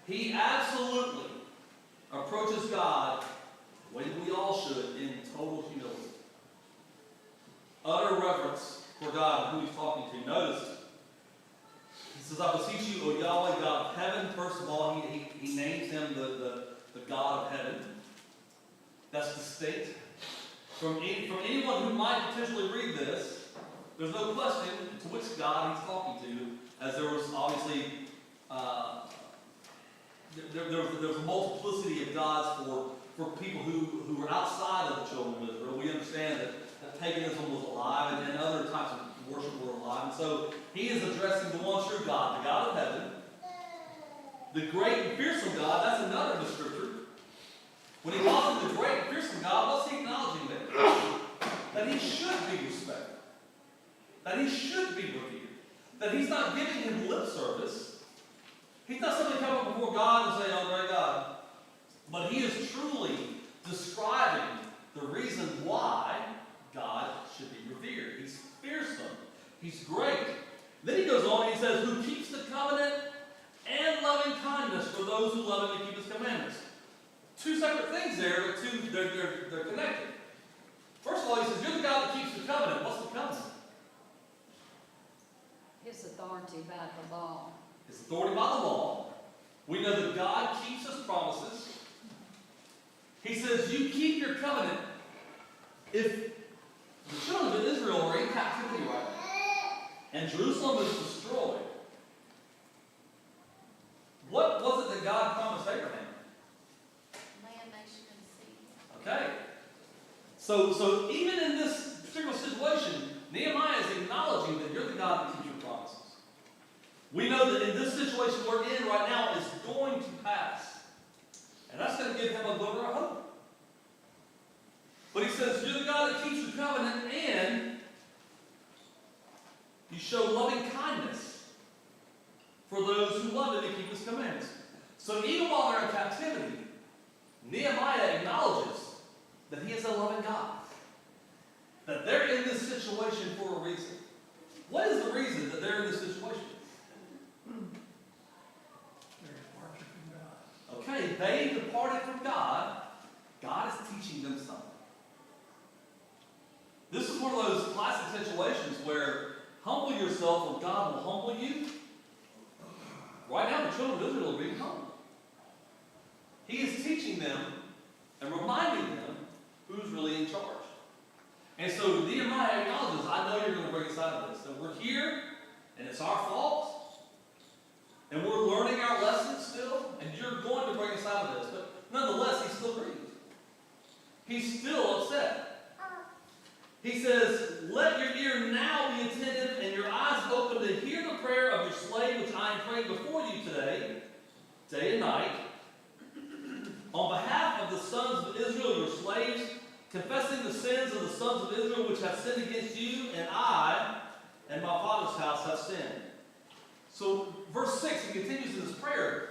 he absolutely approaches God the way we all should, in total humility. Utter reverence for God and who he's talking to. Notice, he says, I beseech you, O Yahweh, God of heaven. First of all, he names him the God of heaven. That's distinct. From anyone who might potentially read this, there's no question to which God he's talking to, as there was obviously there was a multiplicity of gods for people who were outside of the children of Israel. We understand that paganism was alive and other types of worship were alive. And so he is addressing the one true God, the God of heaven, the great and fearsome God. That's another descriptor. When he calls him the great and fearsome God, what's he acknowledging there? That he should be respected. That he should be revered. That he's not giving him lip service. He's not simply coming before God and saying, oh, great God. But he is truly describing the reason why God should be revered. He's fearsome. He's great. Then he goes on and he says, who keeps the covenant and loving kindness for those who love him and keep his commandments. Two separate things there, but they're connected. First of all, he says, you're the God that keeps the covenant. What's the covenant? His authority by the law. His authority by the law. We know that God keeps his promises. He says, you keep your covenant. If the children of Israel are in captivity right now, and Jerusalem is destroyed, what was it that God promised Abraham? Land, nation, and sea. Okay. So even in this particular situation, Nehemiah is acknowledging that you're the God that keeps your promises. We know that in this situation we're in right now is going to pass. And that's going to give him a glimmer of hope. But he says, you're the God that keeps your covenant, and you show loving kindness for those who love him and keep his commandments. So even while they're in captivity, Nehemiah acknowledges that he is a loving God. That they're in this situation for a reason. What is the reason that they're in this situation? Okay, they departed from God. God is teaching them something. This is one of those classic situations where humble yourself and God will humble you. Right now, the children of Israel are being humbled. He is teaching them and reminding them who's really in charge. And so Nehemiah acknowledges, I know you're going to bring us out of this. That we're here, and it's our fault. And we're learning our lessons still, and you're going to bring us out of this. But nonetheless, he's still grieved. He's still upset. He says, let your ear now be attentive and your eyes open to hear the prayer of your slave, which I am praying before you today, day and night, on behalf of the sons of Israel, your slaves, confessing the sins of the sons of Israel which have sinned against you, and I and my father's house have sinned. So, verse 6, he continues in his prayer,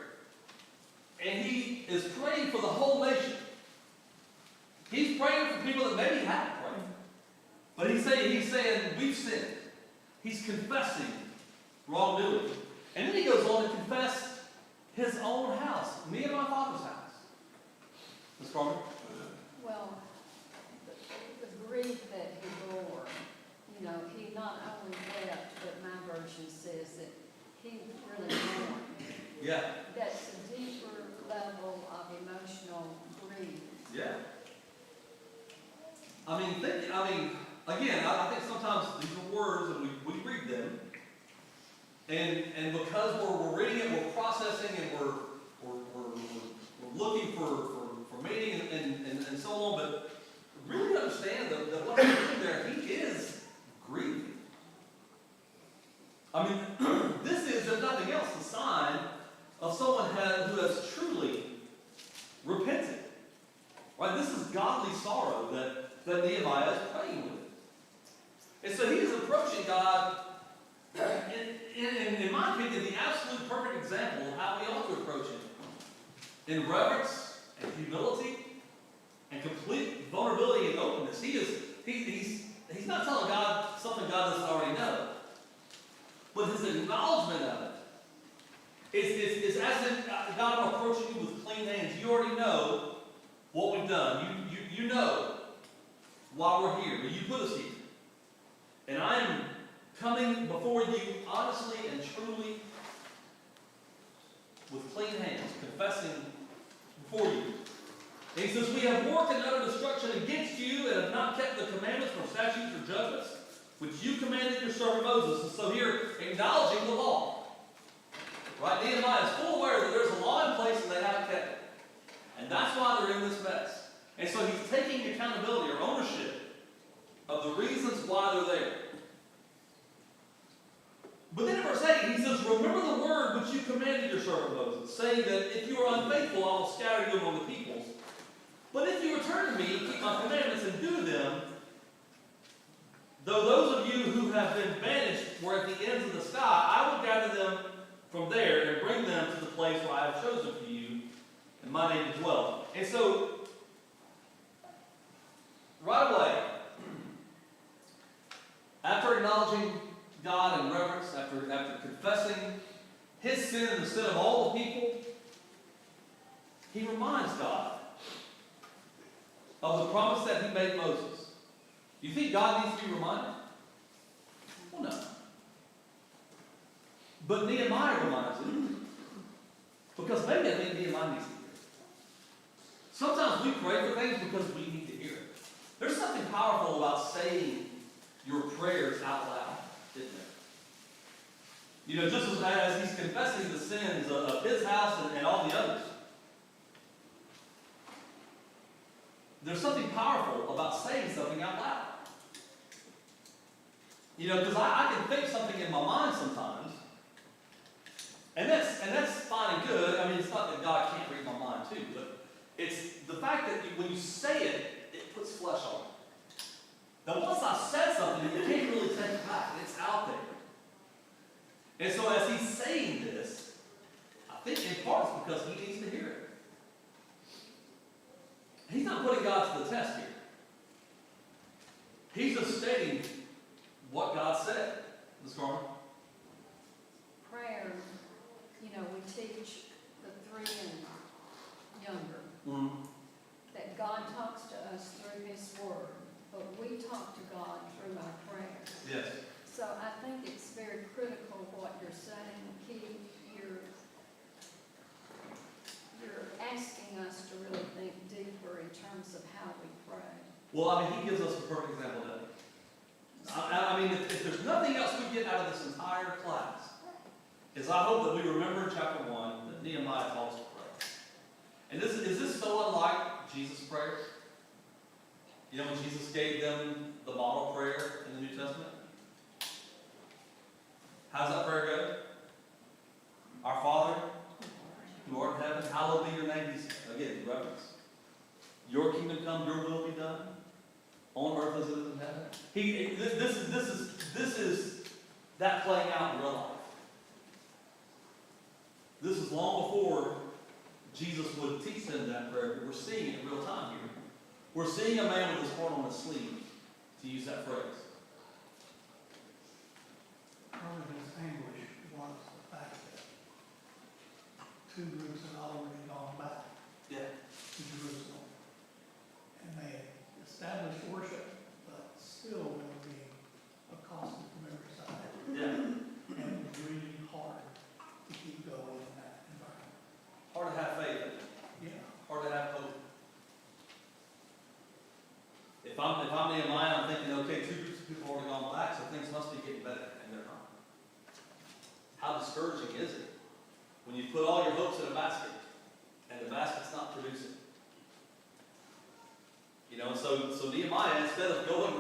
and he is praying for the whole nation. He's praying for people that maybe haven't prayed. But he's saying, we've sinned. He's confessing wrongdoing. And then he goes on to confess his own house, me and my father's house. Ms. Carmen? Well, the grief that he bore, he not only wept, but my version says that he really mourned. Yeah. That's a deeper level of emotional grief. Yeah. Again, I think sometimes these are words and we read them, and because we're reading it, we're processing, and we're looking for meaning and so on, but really understand that what he's doing there, he is grieving. This is, if nothing else, a sign of someone who has truly repented. Right? This is godly sorrow that Nehemiah is praying with. And so he is approaching God, in my opinion, the absolute perfect example of how we ought to approach him. In reverence and humility and complete vulnerability and openness. He's not telling God something God doesn't already know. But his acknowledgement of it It's as if God, I'm approaching you with clean hands. You already know what we've done. You know why we're here. You put us here. And I am coming before you honestly and truly with clean hands, confessing before you. And he says, we have worked in utter destruction against you and have not kept the commandments or statutes or judgments which you commanded your servant Moses. And so here, acknowledging the law. Right? Nehemiah is full aware that there's a law in place and they haven't kept it. And that's why they're in this mess. And so he's taking accountability or ownership of the reasons why they're there. But then in verse 8, he says, remember the word which you commanded your servant Moses, saying that if you are unfaithful, I will scatter you among the peoples. But if you return to me, keep my commandments, and do them, though those of you who have been banished were at the ends of the sky, I will gather them from there and bring them to the place where I have chosen for you, and my name to dwell. And so, right away, after acknowledging God in reverence, after confessing his sin and the sin of all the people, he reminds God of the promise that he made Moses. Do you think God needs to be reminded? Well, no. But Nehemiah reminds him. Because maybe I think Nehemiah needs to hear it. Sometimes we pray for things because we need to hear it. There's something powerful about saying your prayers out loud, isn't there? You know, just as he's confessing the sins of his house and all the others. There's something powerful about saying something out loud. You know, because I can think something in my mind sometimes. And that's fine and good. I mean, it's not that God can't read my mind too, but it's the fact that when you say it, it puts flesh on it. Now, once I've said something, you can't really take it back. It's out there. And so as he's saying this, I think in part it's because he needs to hear it. He's not putting God to the test here. He's just stating what God said. Ms. Carmen? Prayer, you know, we teach the 3 and younger that God talks to us through his word, but we talk to God through our prayers. Yes. So I think it's very critical what you're saying, Keith. You're asking us to really think deeper in terms of how we pray. Well, I mean, he gives us a perfect example of that. I mean, if there's nothing else we get out of this entire class, is I hope that we remember in chapter 1 that Nehemiah taught us to pray. And is this so unlike Jesus' prayer? You know, when Jesus gave them the model prayer in the New Testament? How does that prayer go? Our Father, who art in heaven, hallowed be your name. Again, reference. Your kingdom come, your will be done, on earth as it is in heaven. This is that playing out in real life. This is long before Jesus would teach them that prayer, but we're seeing it in real time here. We're seeing a man with his heart on his sleeve, to use that phrase. Part of his anguish was the fact that 2 groups had already gone back to Jerusalem. And they established worship, but still were being accosted from every side. Yeah. And it was really hard to keep going in that environment. Hard to have faith. Yeah. Hard to have hope. If I'm Nehemiah, I'm thinking, okay, 2 groups of people have already gone back, so things must be getting better, and they're not. How discouraging is it when you put all your hopes in a basket and the basket's not producing? You know, so Nehemiah, instead of going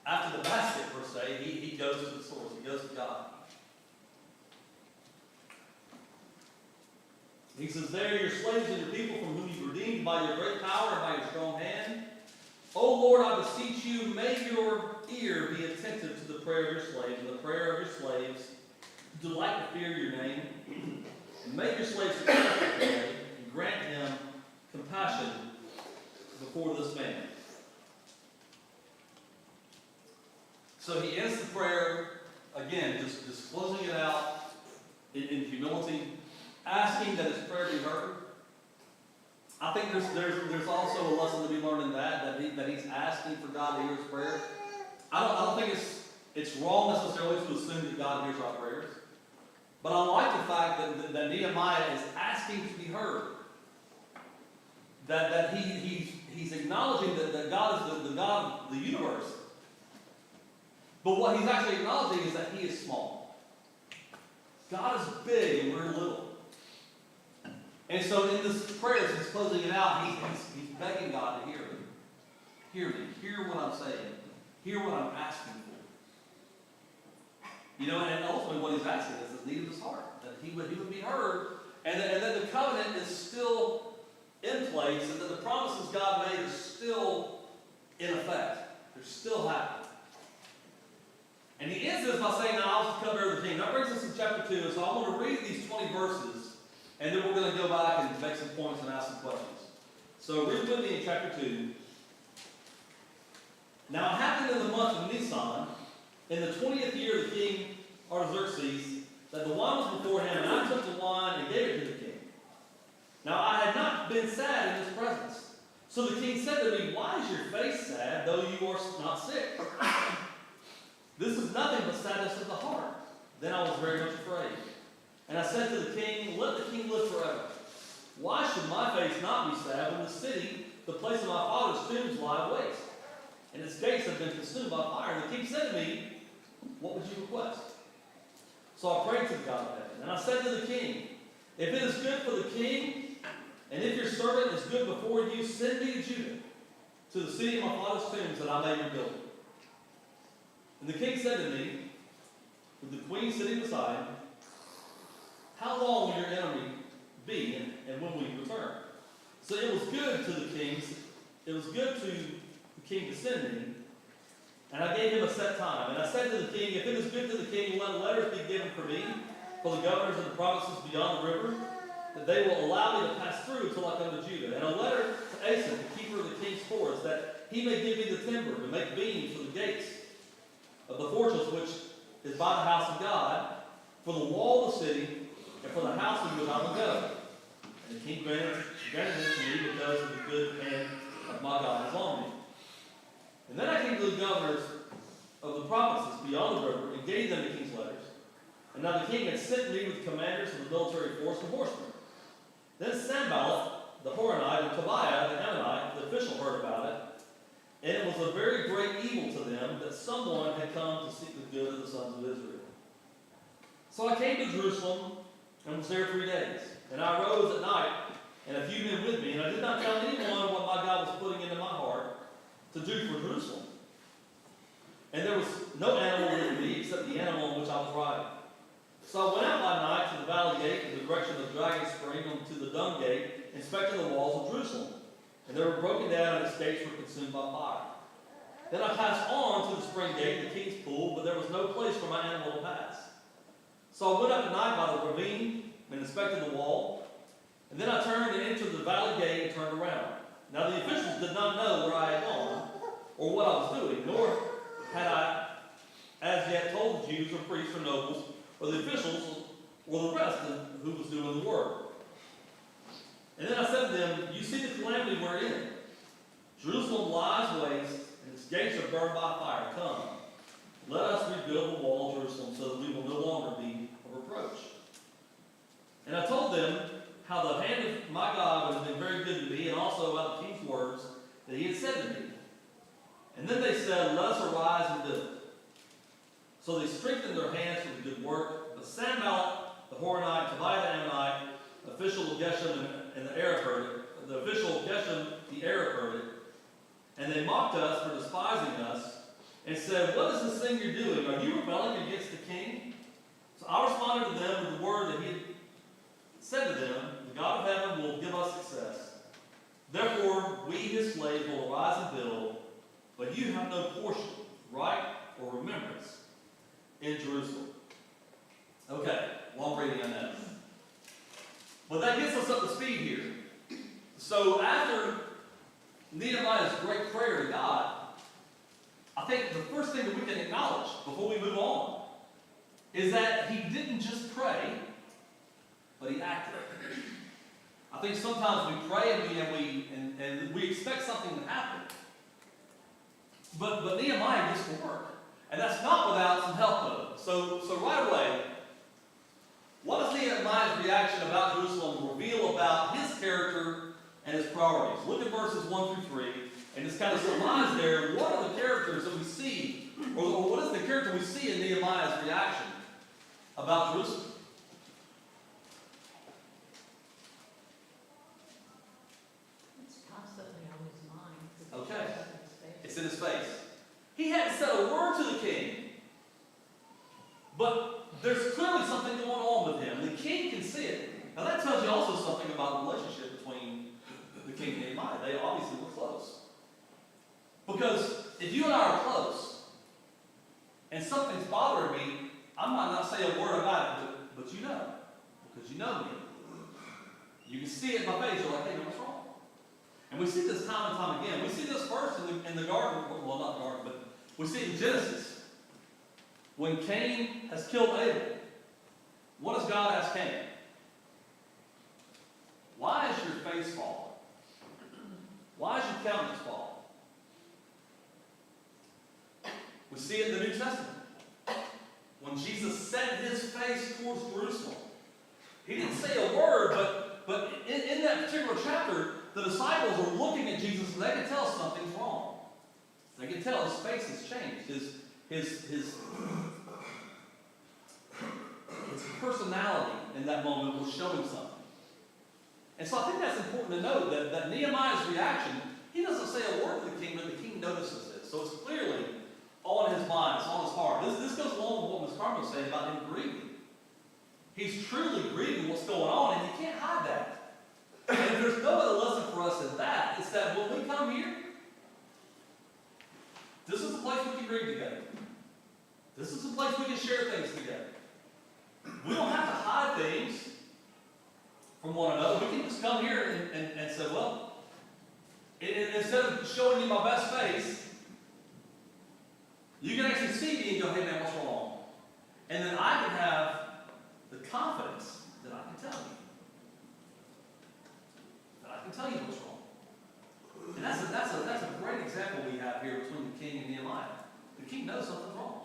after the basket per se, he goes to the source. He goes to God. He says, there are your slaves and your people from whom you redeemed by your great power and by your strong hand. O Lord, I beseech you, may your ear be attentive to the prayer of your slaves and the prayer of your slaves who delight to fear your name. And make your slaves and grant him compassion before this man. So he ends the prayer, again, just closing it out in humility, asking that his prayer be heard. I think there's also a lesson to be learned in that he's asking for God to hear his prayer. I don't think it's wrong necessarily to assume that God hears our prayers. But I like the fact that Nehemiah is asking to be heard. That he's acknowledging that God is the God of the universe. But what he's actually acknowledging is that he is small. God is big and we're little. And so in this prayer, as he's closing it out, he's begging God to hear me. Hear me. Hear what I'm saying. Hear what I'm asking for. You know, and ultimately what he's asking is the need of his heart. That he would be heard, and that the covenant is still in place, and that the promises God made are still in effect. They're still happening. And he ends this by saying, now I'll come bear the king. That brings us to chapter 2, and so I want to read these 20 verses, and then we're going to go back and make some points and ask some questions. So read with me in chapter 2. Now it happened in the month of Nisan, in the 20th year of the king Artaxerxes, that the wine was before him, and I took the wine and gave it to the king. Now I had not been sad in his presence. So the king said to me, why is your face sad, though you are not sick? This is nothing but sadness of the heart. Then I was very much afraid. And I said to the king, let the king live forever. Why should my face not be sad when the city, the place of my father's tombs, lie waste, and its gates have been consumed by fire? And the king said to me, what would you request? So I prayed to the God of heaven, and I said to the king, if it is good for the king, and if your servant is good before you, send me to Judah, to the city of my father's tombs, that I may rebuild it. And the king said to me, with the queen sitting beside him, how long will your enemy be, and when will you return? So it was good to the king to send me, and I gave him a set time. And I said to the king, if it is good to the king, let letters be given for me, for the governors of the provinces beyond the river, that they will allow me to pass through till I come to Judah. And a letter to Asa, the keeper of the king's forest, that he may give me the timber to make beams for the gates of the fortress which is by the house of God, for the wall of the city, and for the house in which I will go. And the king granted it to me because of the good hand of my God is on me. And then I came to the governors of the provinces beyond the river and gave them the king's letters. And now the king had sent me with commanders of the military force and horsemen. Then Sanballat, the Horonite, and Tobiah, the Ammonite, the official, heard about it. And it was a very great evil to them that someone had come to seek the good of the sons of Israel. So I came to Jerusalem and was there 3 days. And I arose at night, and a few men with me, and I did not tell anyone what my God was putting into my heart to do for Jerusalem. And there was no animal with me except the animal on which I was riding. So I went out by night to the valley gate in the direction of the dragon spring to the dung gate, inspecting the walls of Jerusalem. And they were broken down, and its gates were consumed by fire. Then I passed on to the spring gate, the king's pool, but there was no place for my animal to pass. So I went up at night by the ravine and inspected the wall. And then I turned and entered the valley gate and turned around. Now the officials did not know where I had gone or what I was doing, nor had I as yet told the Jews or priests or nobles or the officials or the rest of who was doing the work. And then I said to them, you see the calamity we're in. Jerusalem lies waste, and its gates are burned by fire. Come, let us rebuild the wall of Jerusalem so that we will no longer be a reproach. And I told them how the hand of my God has been very good to me, and also about the king's words that he had said to me. And then they said, let us arise and build. So they strengthened their hands for the good work. But Sanballat, the Horonite, Tobiah the Ammonite, official of Geshem and the Arab heard it. The official of Geshem, the Arab heard it. And they mocked us for despising us and said, what is this thing you're doing? Are you rebelling against the king? So I responded to them with the word that he had said to them, the God of heaven will give us success. Therefore, we, his slaves, will arise and build, but you have no portion, right, or remembrance in Jerusalem. Okay, long reading on that. But that gets us up to speed here. So after Nehemiah's great prayer to God, I think the first thing that we can acknowledge before we move on is that he didn't just pray, but he acted. I think sometimes we pray and we expect something to happen. But Nehemiah gets to work. And that's not without some help though. So right away, what does Nehemiah's reaction about Jerusalem reveal about his character and his priorities? Look at verses 1 through 3, and it's kind of surmised there. What are the characters that we see, or what is the character we see in Nehemiah's reaction about Jerusalem? It's constantly on his mind. Okay. It's in his face. He hadn't said a word to the king, but there's clearly something going on with him. The king can see it. Now that tells you also something about the relationship between the king and Nehemiah. They obviously were close. Because if you and I are close, and something's bothering me, I might not say a word about it, but you know. Because you know me. You can see it in my face. You're like, hey, what's wrong? And we see this time and time again. We see this first in the garden. Well, not the garden, but we see it in Genesis. When Cain has killed Abel, what does God ask Cain? Why is your face fallen? Why is your countenance fallen? We see it in the New Testament. When Jesus set his face towards Jerusalem, he didn't say a word, but in that particular chapter, the disciples are looking at Jesus and they can tell something's wrong. They can tell his face has changed. His personality in that moment was showing something. And so I think that's important to note that Nehemiah's reaction, he doesn't say a word to the king, but the king notices it. So it's clearly on his mind, it's on his heart. This goes along with what Ms. Carmen was saying about him grieving. He's truly grieving what's going on, and you can't hide that. And if there's no other lesson for us in that, it's that when we come here, this is the place we can grieve together. This is the place we can share things together. We don't have to hide things from one another. We can just come here and say, well, instead of showing you my best face, you can actually see me and go, hey man, what's wrong? And then I can have the confidence that I can tell you. That I can tell you what's wrong. And that's a great example we have here between the king and Nehemiah. The king knows something's wrong.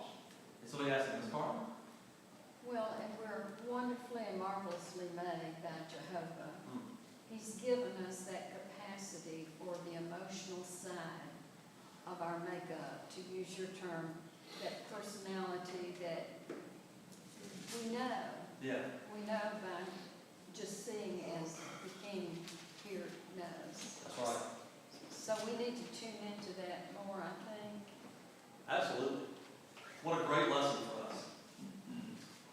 And so he asks him, Ms. Carmen? Well, and we're wonderfully and marvelously made by Jehovah. He's given us that capacity for the emotional side of our makeup, to use your term, that personality that we know. Yeah. We know by just seeing as the king here knows. That's right. So we need to tune into that more, I think. Absolutely. What a great lesson for us.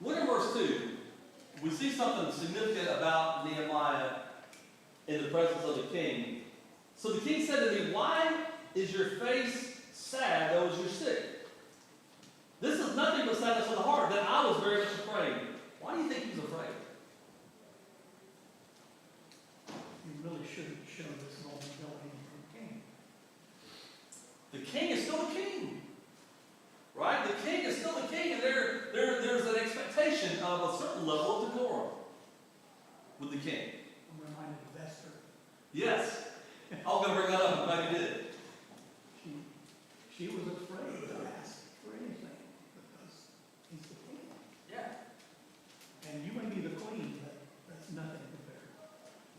Look at verse 2. We see something significant about Nehemiah in the presence of the king. So the king said to me, why is your face sad though as you're sick? This is nothing but sadness of the heart. Then I was very much afraid. Why do you think he's afraid? You really shouldn't show this vulnerability from the king. The king is still the king. Right? The king is still the king, and there's an expectation of a certain level of decorum with the king. I'm reminded of Esther. Yes. I was going to bring that up, but maybe did. She was afraid to ask for anything because he's the king. Yeah. And you may be the queen, but that's nothing compared.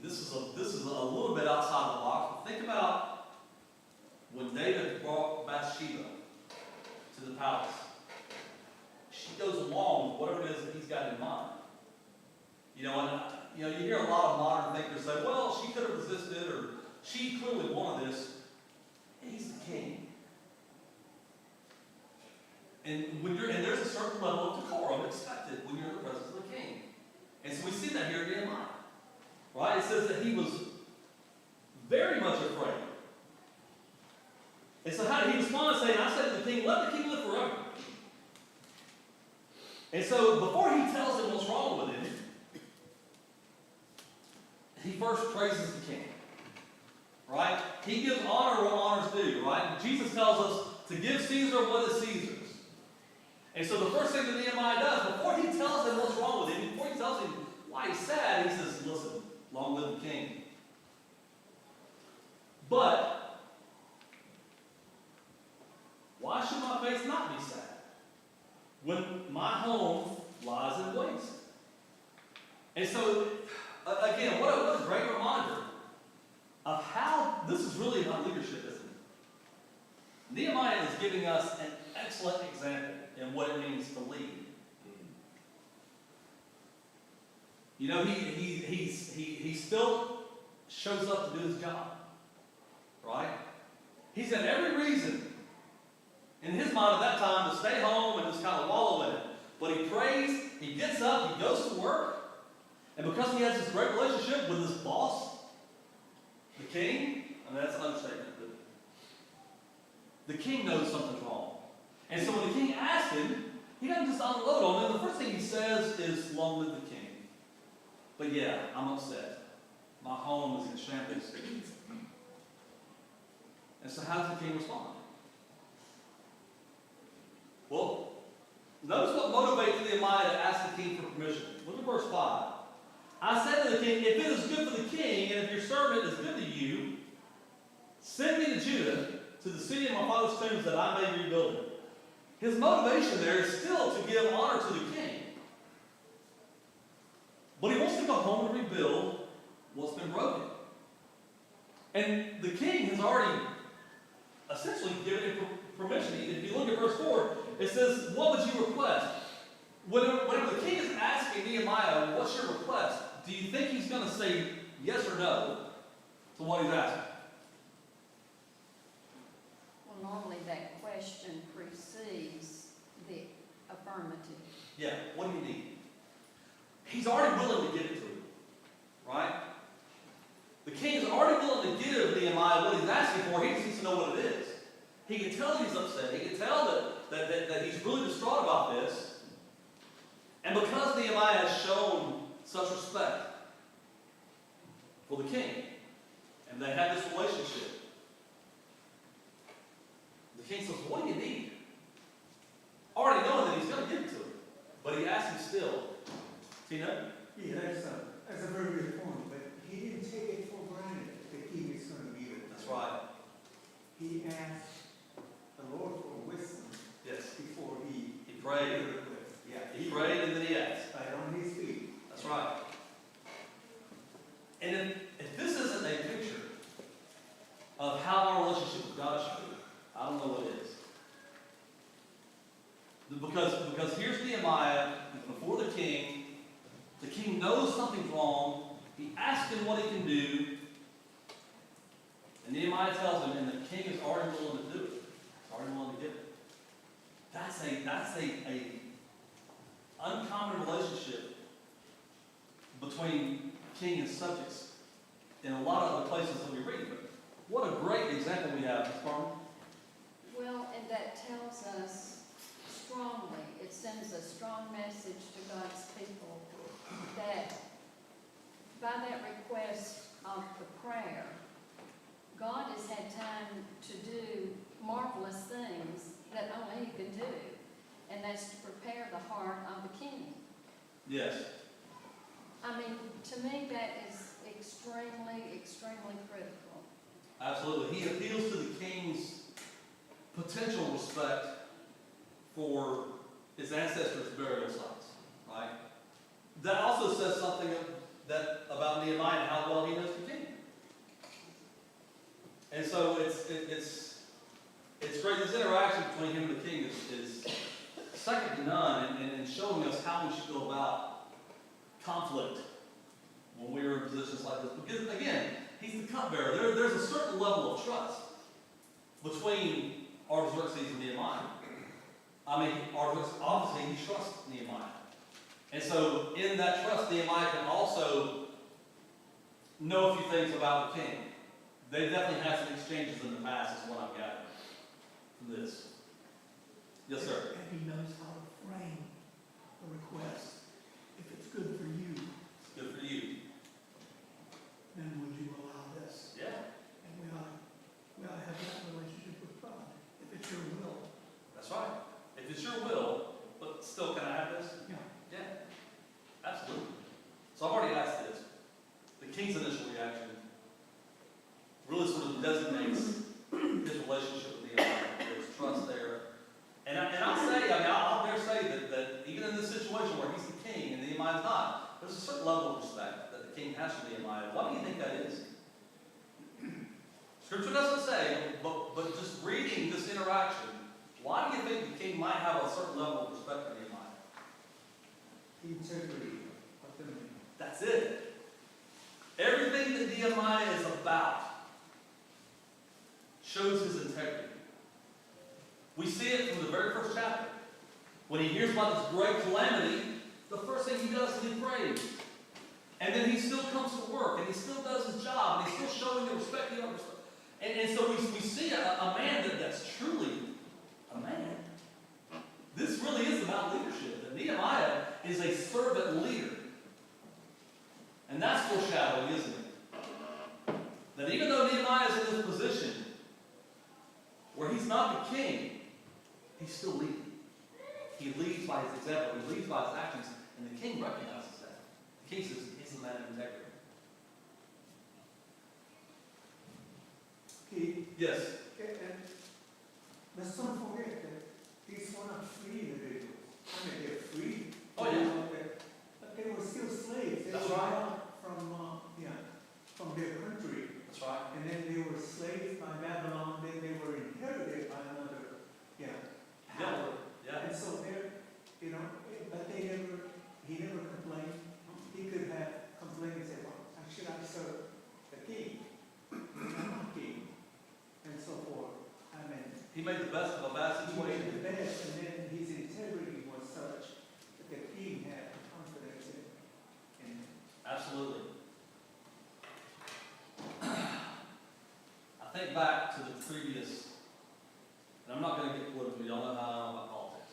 This is a little bit outside the box. But think about when David brought Bathsheba to the palace. She goes along with whatever it is that he's got in mind. You hear a lot of modern thinkers say, well, she could have resisted, or she clearly wanted this. And he's the king. And there's a certain level of decorum expected when you're in the presence of the king. And so we see that here in Nehemiah. Right? It says that he was very much afraid. And so how did he respond? Saying, I said to the king, let the king live forever. And so before he tells him what's wrong with him, he first praises the king. Right? He gives honor where honor's due. Right? Jesus tells us to give Caesar what is Caesar's. And so the first thing that Nehemiah does, before he tells him what's wrong with him, before he tells him why he's sad, he says, listen, long live the king. But why should my face not be sad when my home lies in waste? And so, again, what a great reminder of how this is really about leadership, isn't it? Nehemiah is giving us an excellent example in what it means to lead. You know, he still shows up to do his job, right? He's got every reason in his mind at that time to stay home and just kind of wallow in it. But he prays, he gets up, he goes to work, and because he has this great relationship with his boss, the king, I mean, that's an understatement, but the king knows something's wrong. And so when the king asks him, he doesn't just unload on him. The first thing he says is, long live the king. But yeah, I'm upset. My home is in shambles. And so how does the king respond? Well, notice what motivates Nehemiah to ask the king for permission. Look at verse 5. I said to the king, if it is good for the king, and if your servant is good to you, send me to Judah, to the city of my father's tombs, that I may rebuild it. His motivation there is still to give honor to the king. But he wants to go home to rebuild what's been broken. And the king has already essentially given him permission. If you look at verse 4, it says, what would you request? Whenever the king is asking Nehemiah, what's your request? Do you think he's going to say yes or no to what he's asking? Well, normally that question precedes the affirmative. Yeah, what do you need? He's already willing to give it to him, right? The king is already willing to give Nehemiah what he's asking for. He just needs to know what it is. He can tell he's upset. He can tell that he's really distraught about this. And because Nehemiah has shown such respect for the king, and they have this relationship, the king says, what do you need? Already knowing that he's going to give it to him. But he asks him still. Tina? Yeah, that's a very good point, but he didn't take it for granted that he was going to be with That's them. right. He asked the Lord for wisdom Yes. before he prayed. Yeah, He prayed and then he asked. right on his feet. That's right. And if this isn't a picture of how our relationship with God should be, I don't know what it is. Because here's Nehemiah before the king. The king knows something's wrong. He asks him what he can do. And Nehemiah tells him, and the king is already willing to do it. He's already willing to give it. That's a uncommon relationship between king and subjects in a lot of other places that we read. But what a great example we have, Ms. Carmen. Well, and that tells us strongly, it sends a strong message to God's people that by that request of the prayer, God has had time to do marvelous things that only He can do, and that's to prepare the heart of the king. Yes. I mean, to me, that is extremely, extremely critical. Absolutely. He appeals to the king's potential respect for his ancestors' burial sites, right? That also says something about Nehemiah and how well he knows the king. And so it's great. This interaction between him and the king is second to none in showing us how we should go about conflict when we are in positions like this. Because again, he's the cupbearer. There's a certain level of trust between Artaxerxes and Nehemiah. I mean, Artaxerxes, obviously he trusts Nehemiah. And so in that trust, Nehemiah can also know a few things about the king. They definitely had some exchanges in the past, is what I'm gathering from this. Yes, sir. And he knows how to frame a request. If it's good for you, It's good for you. then would you allow this? Yeah, And we ought to have that relationship with God. If it's your will. that's right. If it's your will, but still, can I have this? Yeah. Yeah, absolutely. So I've already asked this. The king's initial reaction really sort of designates his relationship with Nehemiah. There's trust there. And I'll say, I'll dare say that even in this situation where he's the king and Nehemiah's not, there's a certain level of respect that the king has for Nehemiah. Why do you think that is? Scripture doesn't say, but just reading this interaction, why do you think the king might have a certain level of respect for Nehemiah? Integrity of the man. That's it. Everything that Nehemiah is about shows his integrity. We see it from the very first chapter. When he hears about this great calamity, the first thing he does is he prays. And then he still comes to work, and he still does his job, and he's still showing the respect he understands. And so we see a man that's truly a man. This really is about leadership. That Nehemiah is a servant leader. And that's foreshadowing, isn't it? That even though Nehemiah is in this position where he's not the king, he's still leading. He leads by his example. He leads by his actions. And the king recognizes that. The king says, he's a man of integrity. Yes. Okay, and let's not forget that these were not free individuals. I mean, they're free. Oh, yeah. But they were still slaves. They That's were right. brought from their country. That's right. And then they were slaves by Babylon. Then they were inherited by another, power. Yeah. And so they're, but he never complained. He could have complained and said, well, should I serve the king? I'm not king. And so forth. I mean, He made the best of a bad he situation. made the best, and then his integrity was such that the king had confidence in him. Absolutely. I think back to the previous, and I'm not going to get political, y'all know how I am about politics,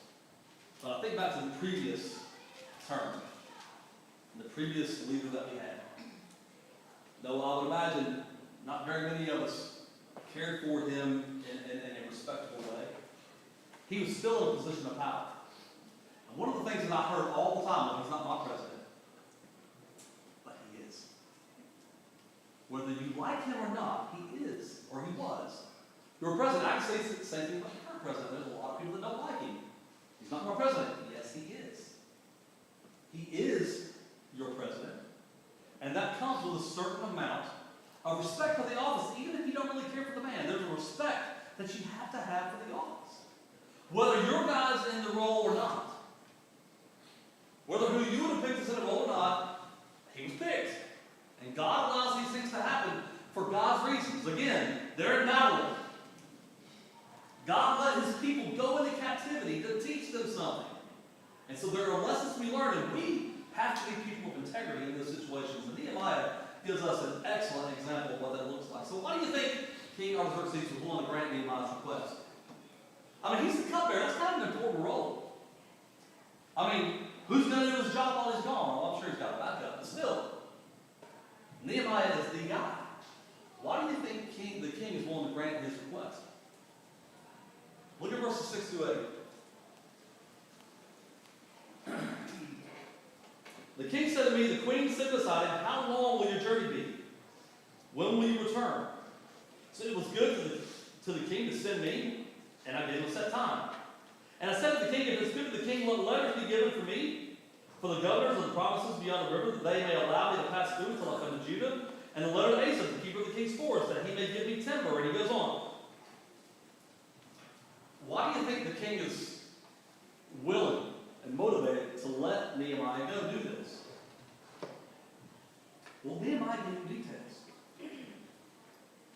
but I think back to the previous term, the previous leader that we had. Though I would imagine not very many of us cared for him in a respectable way, he was still in a position of power. And one of the things that I heard all the time, well, he's not my president, but he is. Whether you like him or not, he is, or he was. Your president, I can say the same thing about the current president. There's a lot of people that don't like him. He's not my president. Yes, he is. He is your president. And that comes with a certain amount of respect for the office, even if you don't really care for the man. There's a respect that you have to have for the office. Whether your guy's in the role or not. Whether who you would have picked is in the role or not, he was picked. And God allows these things to happen for God's reasons. Again, they're in Babylon. God let his people go into captivity to teach them something. And so there are lessons we learn, and we have to be people of integrity in those situations. And Nehemiah gives us an excellent example of what that looks like. So why do you think King Artaxerxes was willing to grant Nehemiah's request? I mean, he's the cupbearer. That's kind of an important role. I mean, who's going to do his job while he's gone? Well, I'm sure he's got a backup, but still. Nehemiah is the guy. Why do you think the king is willing to grant his request? Look at verses 6 to 8. The king said to me, the queen said beside him, how long will your journey be? When will you return? So it was good to the king to send me, and I gave him a set time. And I said to the king, if it's good to the king, let letters be given for me, for the governors of the provinces beyond the river, that they may allow me to pass through until I come to Judah, and the letter of Asa, the keeper of the king's forest, that he may give me timber. And he goes on. Why do you think the king is willing and motivated to let Nehemiah go do this? Well, Nehemiah gave him details.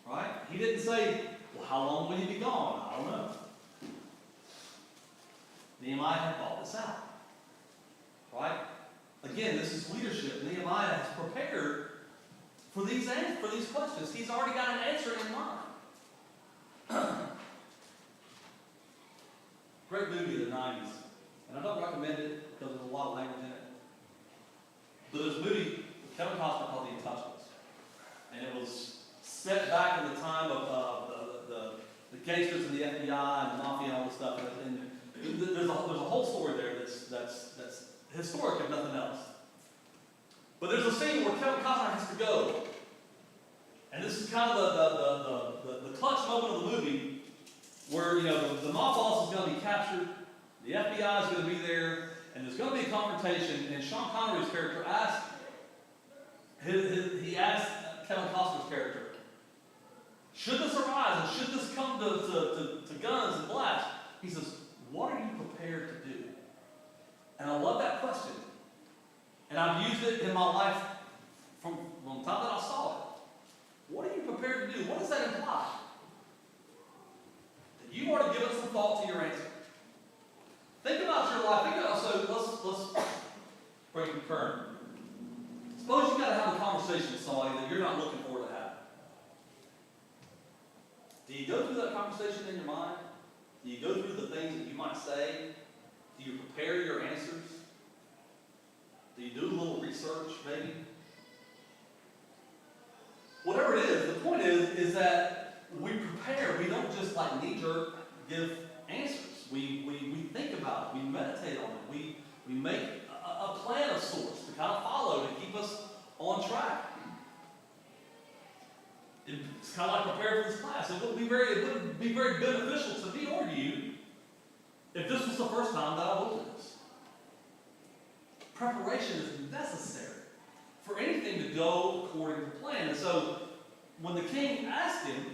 Right? He didn't say, well, how long will you be gone? I don't know. Nehemiah had thought this out. Right? Again, this is leadership. Nehemiah has prepared for these questions. He's already got an answer in mind. Great movie of the 90s. And I don't recommend it because there's a lot of language in it. But there's a movie with Kevin Costner called The Untouchables. And it was set back in the time of the gangsters and the FBI and the mafia and all this stuff. And there's a whole story there that's historic if nothing else. But there's a scene where Kevin Costner has to go. And this is kind of the clutch moment of the movie where, you know, the mob boss is going to be captured, the FBI is going to be there, and there's going to be a confrontation, and Sean Connery's character asks, he asked Kevin Costner's character, should this arise, and should this come to guns and blast? He says, what are you prepared to do? And I love that question. And I've used it in my life from the time that I saw it. What are you prepared to do? What does that imply? That you've already given some thought to your answer. Think about your life. Think about, so let's bring it current. Suppose you've got to have a conversation with somebody that you're not looking forward to have. Do you go through that conversation in your mind? Do you go through the things that you might say? Do you prepare your answers? Do you do a little research, maybe? Whatever it is, the point is that we prepare. We don't just like knee-jerk give answers. We think about it. We meditate on it. We make a plan of sorts to kind of follow to keep us on track. It's kind of like preparing for this class. It wouldn't be very beneficial to me or you if this was the first time that I looked at this. Preparation is necessary for anything to go according to plan. And so, when the king asked him,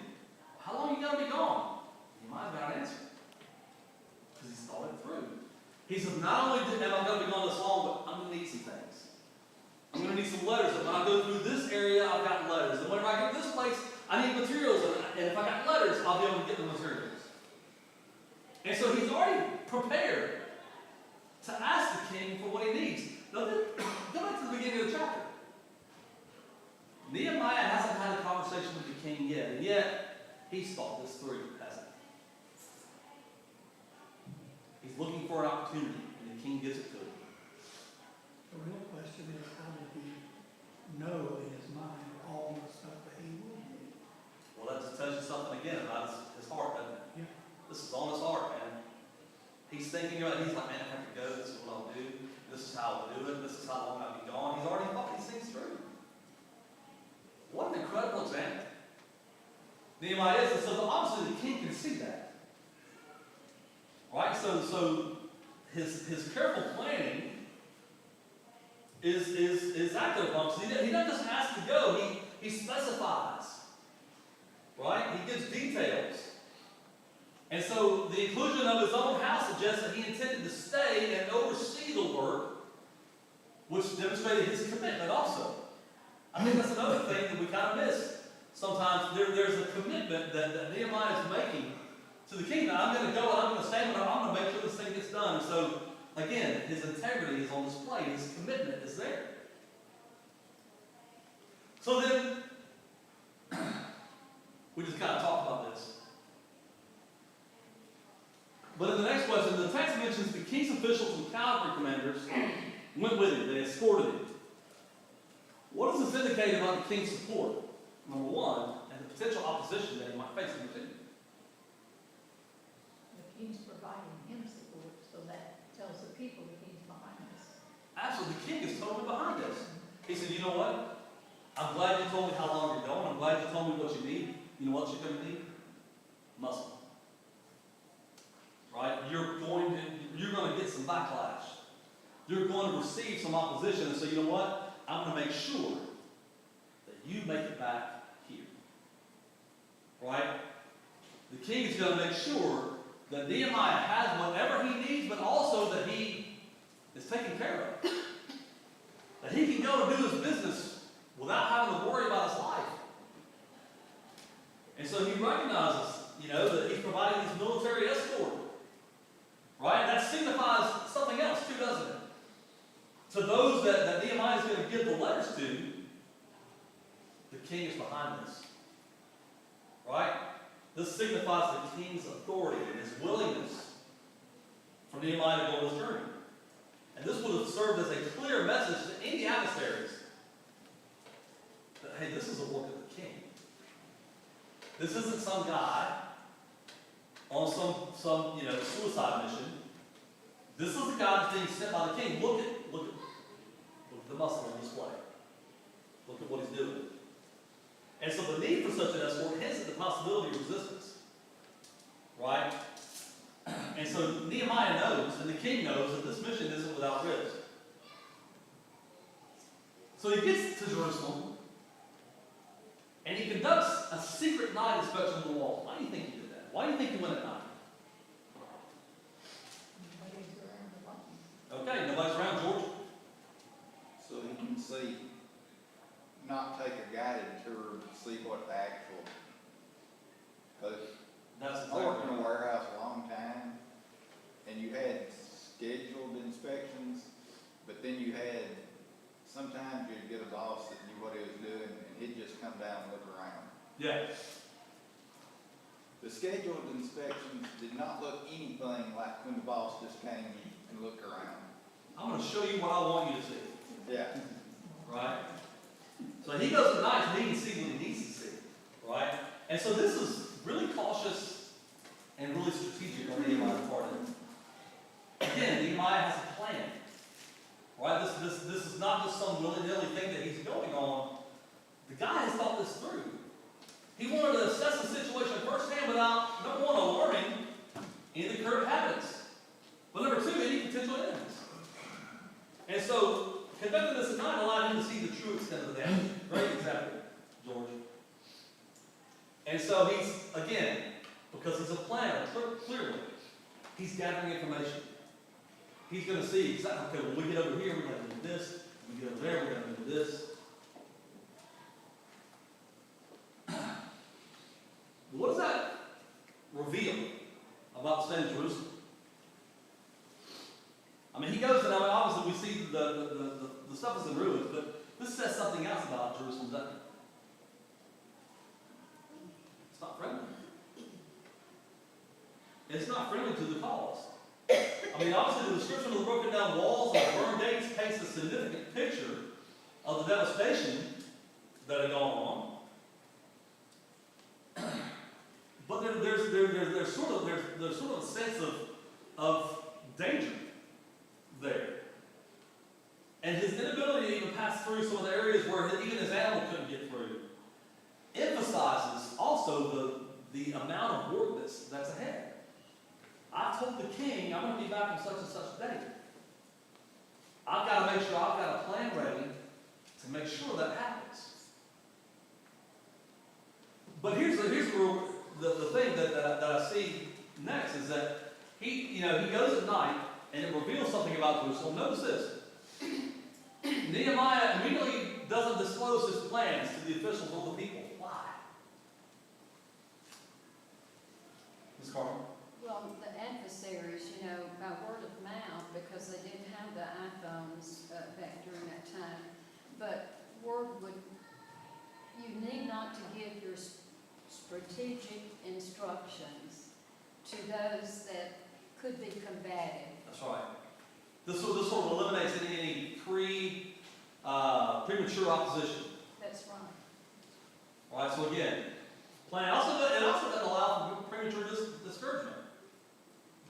how long are you going to be gone? He might have got an answer. Because he's thought it through. He says, not only am I going to be gone this long, but I'm going to need some things. I'm going to need some letters. And when I go through this area, I've got letters. And whenever I go to this place, I need materials. And if I got letters, I'll be able to get the materials. And so he's already prepared to ask the king for what he needs. Now, go back to the beginning of the chapter. Nehemiah hasn't had a conversation with the king yet, and yet he's thought this through, hasn't he? He's looking for an opportunity, and the king gives it to him. The real question is, how did he know in his mind all the stuff that he would need? Well, that just tells you something again about his heart, doesn't it? Yeah. This is on his heart, man. He's thinking about it. He's like, man, if I could go, this is what I'll do. This is how I'll do it. This is how long I'll be gone. He's already thought these things through. What an incredible example. Nehemiah is, and so obviously the king can see that. Right? So his careful planning is acted upon. So he doesn't just ask to go, he specifies. Right? He gives details. And so the inclusion of his own house suggests that he intended to stay and oversee the work, which demonstrated his commitment also. I think that's another thing that we kind of miss. Sometimes there's a commitment that Nehemiah is making to the king. Now, I'm going to go and I'm going to stand and I'm going to make sure this thing gets done. And so, again, his integrity is on display. His commitment is there. So then, we just kind of talked about this. But in the next question, the text mentions the king's officials and cavalry commanders went with him. They escorted him. What does this indicate about the king's support? Number one, and the potential opposition that he might face. Number two. The king's providing him support, so that tells the people the king's behind us. Absolutely, the king is totally behind this. He said, you know what? I'm glad you told me how long you're going. I'm glad you told me what you need. You know what you're going to need? Muscle. Right? You're going to get some backlash. You're going to receive some opposition. And so you know what? I'm going to make sure that you make it back here. Right? The king is going to make sure that Nehemiah has whatever he needs, but also that he is taken care of. That he can go and do his business without having to worry about his life. And so he recognizes, that he's providing this military escort. Right? That signifies something else too, doesn't it? To those that Nehemiah is going to give the letters to, the king is behind this. Right? This signifies the king's authority and his willingness for Nehemiah to go on his journey. And this would have served as a clear message to any adversaries that, hey, this is a work of the king. This isn't some guy on some suicide mission. This is the guy that's being sent by the king. Look at the muscle on display. Look at what he's doing. And so the need for such an escort hints at the possibility of resistance. Right? And so Nehemiah knows, and the king knows, that this mission isn't without risk. So he gets to Jerusalem, and he conducts a secret night inspection of the walls. Why do you think he did that? Why do you think he went at night? Okay, nobody's around, George. So he can see, not take a guided tour to see what the actual, because That's I worked in exactly a right. warehouse a long time, and you had scheduled inspections, but then you had, sometimes you'd get a boss that knew what he was doing, and he'd just come down and look around. Yeah. The scheduled inspections did not look anything like when the boss just came and looked around. I'm going to show you what I want you to see. Yeah. Right? So he goes at night so he can see what he needs to see. Right? And so this is really cautious and really strategic on Nehemiah's part. Again, Nehemiah has a plan. Right? This is not just some willy-nilly thing that he's going on. The guy has thought this through. He wanted to assess the situation firsthand without, number one, alarming any of the current habits. But number two, any potential enemies. And so, conducting this at night allowed him to see the true extent of the damage. Great example, George. And so he's, again, because he's a planner, clearly, he's gathering information. He's going to see exactly, okay, when we get over here, we're going to do this. When we get over there, we're going to do this. What does that reveal about the state of Jerusalem? I mean, he goes, and I mean, obviously we see the stuff is in ruins, but this says something else about Jerusalem, doesn't it? It's not friendly. It's not friendly to the cause. I mean, obviously the description of the broken down walls and the burned gates paints a significant picture of the devastation that had gone on. But there's sort of a sense of danger there. And his inability to even pass through some of the areas where even his animal couldn't get through emphasizes also the amount of work that's ahead. I told the king I'm going to be back on such and such a date. I've got to make sure I've got a plan ready to make sure that happens. But here's the thing that I see next is that he goes at night and it reveals something about Jerusalem. Notice this. Nehemiah immediately doesn't disclose his plans to the officials or the people. Why? Ms. Carmen? Well, the adversaries, by word of mouth, because they didn't have the iPhones back during that time, but you need not to give your strategic instructions to those that could be combative. That's right. This sort of eliminates any premature opposition. That's right. All right. So again, plan. It also doesn't allow for premature discouragement.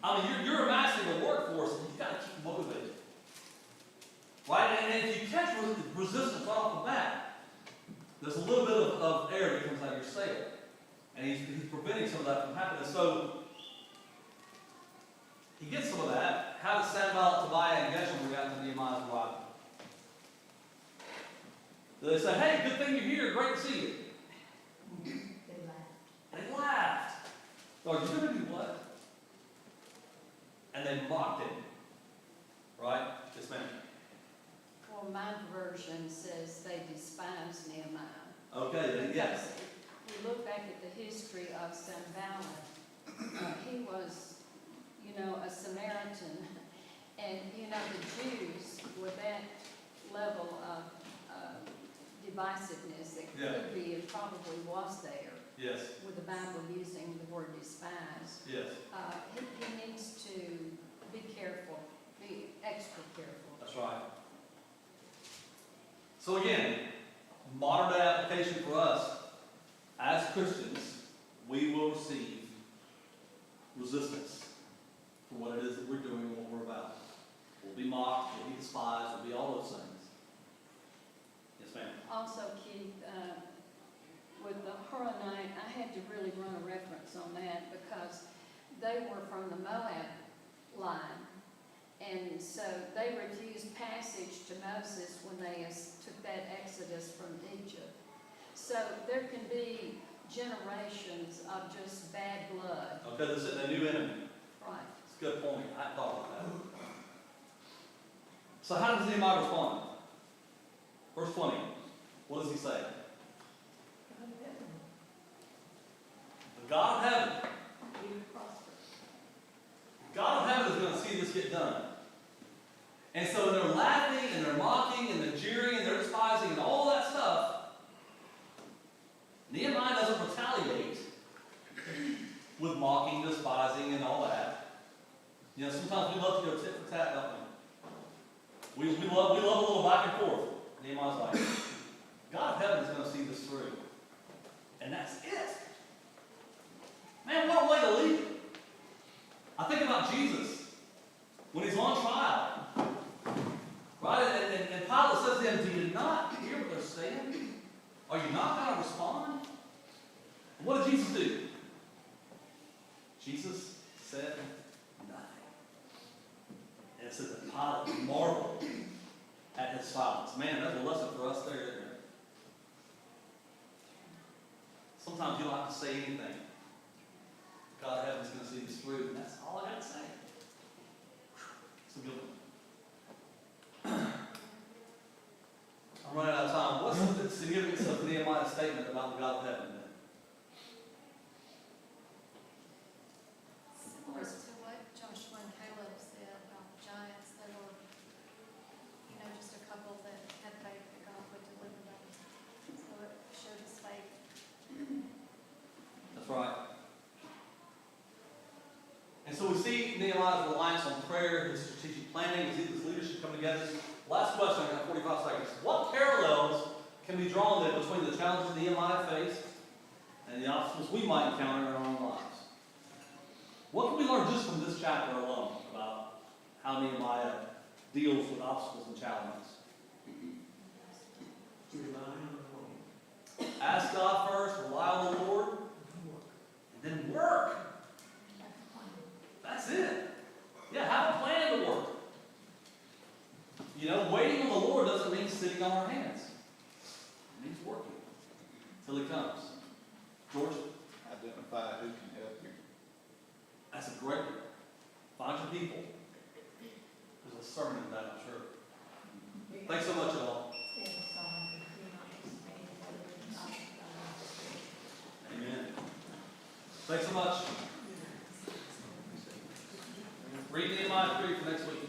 I mean, you're amassing a workforce, and you've got to keep motivated. Right? And if you catch resistance right off the bat, there's a little bit of air that comes out of your sail. And he's preventing some of that from happening. So he gets some of that. How does Sanballat, Tobiah, and Geshem react to Nehemiah's arrival? Do they say, hey, good thing you're here, great to see you? They laughed. Are you going to do what? And they mocked him. Right? Yes, ma'am. Well, my version says they despise Nehemiah. Okay, yes. If you look back at the history of Sanballat, he was, a Samaritan. And, the Jews, with that level of divisiveness that could be and probably was there, Yes. with the Bible using the word despise, Yes. he needs to be careful, be extra careful. That's right. So again, modern day application for us, as Christians, we will receive resistance for what it is that we're doing and what we're about. We'll be mocked, we'll be despised, we'll be all those things. Yes, ma'am. also, Keith, with the Horonite, I had to really run a reference on that because they were from the Moab line. And so they refused passage to Moses when they took that exodus from Egypt. So there can be generations of just bad blood. Okay, this is a new enemy. Right. It's a good point. I hadn't thought about that. So how does Nehemiah respond? Verse 20. What does he say? The God of heaven. God of heaven is going to see this get done. And so they're laughing and they're mocking and they're jeering and they're despising and all that stuff. Nehemiah doesn't retaliate with mocking, despising, and all that. You know, sometimes we love to go tit for tat, don't we? We love a little back and forth. Nehemiah's like, God of heaven is going to see this through. And that's it. Man, what a way to leave it. I think about Jesus when he's on trial. Right? And Pilate says to him, do you not hear what they're saying? Are you not going to respond? And what did Jesus do? Jesus said nothing. And it says that Pilate marveled at his silence. Man, that's a lesson for us there, isn't it? Sometimes you don't have to say anything. God of heaven's going to see this through, and that's all I got to say. It's a good one. I'm running out of time. What's the significance of Nehemiah's statement about the God of heaven? Similar to what Joshua and Caleb said about the giants, they were, just a couple that had faith that God would deliver them. So it showed his faith. That's right. And so we see Nehemiah's reliance on prayer, his strategic planning, we see this leadership come together. Last question, I got 45 seconds. What parallels can be drawn then between the challenges Nehemiah faced and the obstacles we might encounter in our own lives? What can we learn just from this chapter alone about how Nehemiah deals with obstacles and challenges? Ask God first, rely on the Lord, and then work. That's it. Yeah, have a plan to work. Waiting on the Lord doesn't mean sitting on our hands. It means working till He comes. George? Identify who can help you. That's a great one. Find your people. There's a sermon in that, I'm sure. Thanks so much, y'all. Amen. Thanks so much. Read Nehemiah 3 for next week.